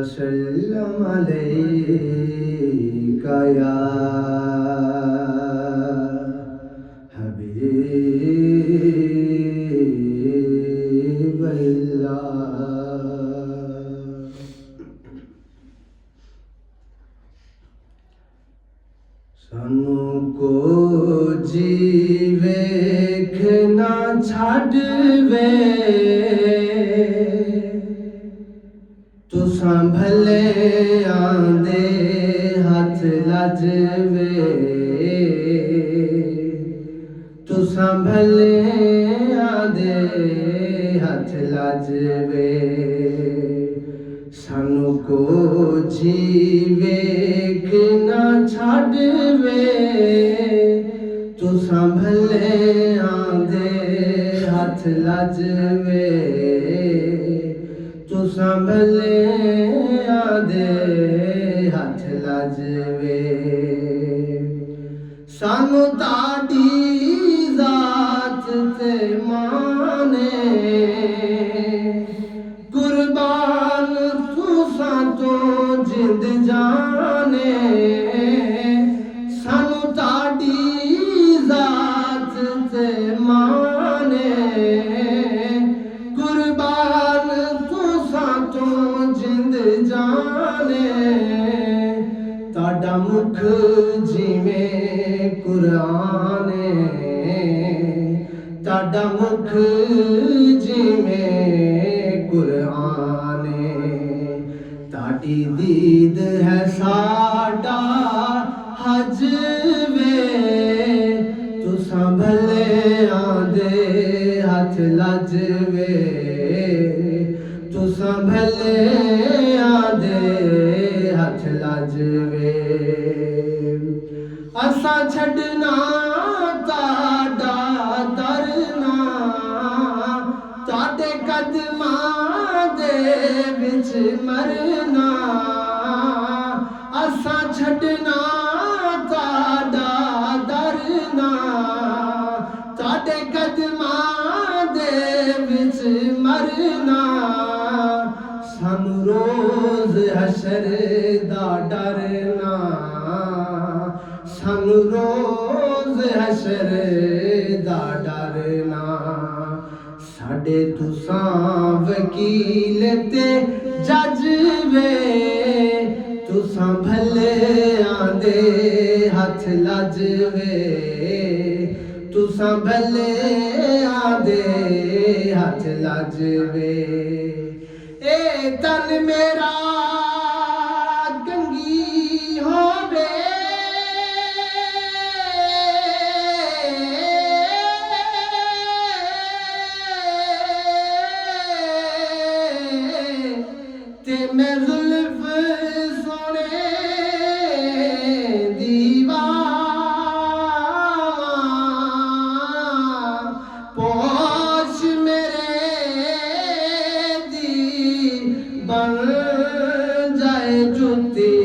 वसल्लम अलैका या हबीबल्लाह। सानू को जीवे ना छाड़वे तुसां भले आंदे हथ लजवे तुसां भले आंदे हथ लजवे सानू को जीवे ना छाड़वे तुसां भले आंदे हथ लजवे तुसां भले आंदे हथ लजवे सानू ताड़ी जात ते माने कुर्बान तुसां तो जिंद जाने सानू ताड़ी जात ते माने कुर्बान तुसां तो जिंद जाने ताड़ा मुख जिवें कुरान ताड़ा मुख जिवें कुरान ताड़ी दीद है साडा हज वे तुसां भले आंदे हथ लजवे तुसां भले आंदे हथ लजवे असां छड़ना ताड़ा तरना ताड़े कदमां दे विच मरना असां छड़ना ताड़ा तरना ताड़े कदमां दे विच मरना सानू रोज़ हशर दा डरना सानू रोज़ हशर दा डरना साडे तुसां वकील ते जज वे तुसां भले आंदे हथ लजवे तुसां भले आंदे हथ लजवे ए तन मेरा गंगी होवे ते मैं जुल्फ सोने दीवार पोश मेरे दी बन जाए जुती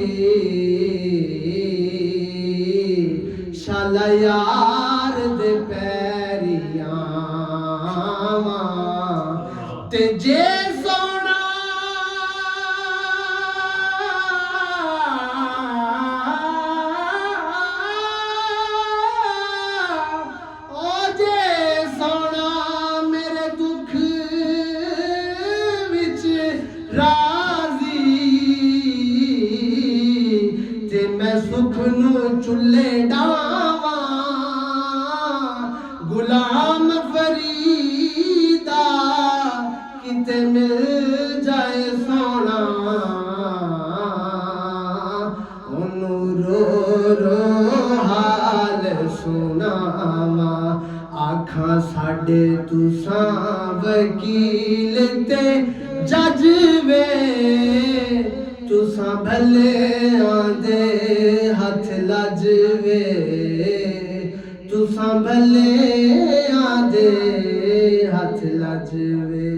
शाला यार दे पैरियां ते जे सोना ओ जे सोना मेरे दुख विच राजी ते मैं सुख नू चुल्ले डावां गुलाम फरीदा किते मिल जाए सोना ओनू रो रो हाल सुनावा आखां साडे तुसां वकील ते जज वे तुसां भले आंदे हथ लजवे तुसां भले आंदे हथ लजवे।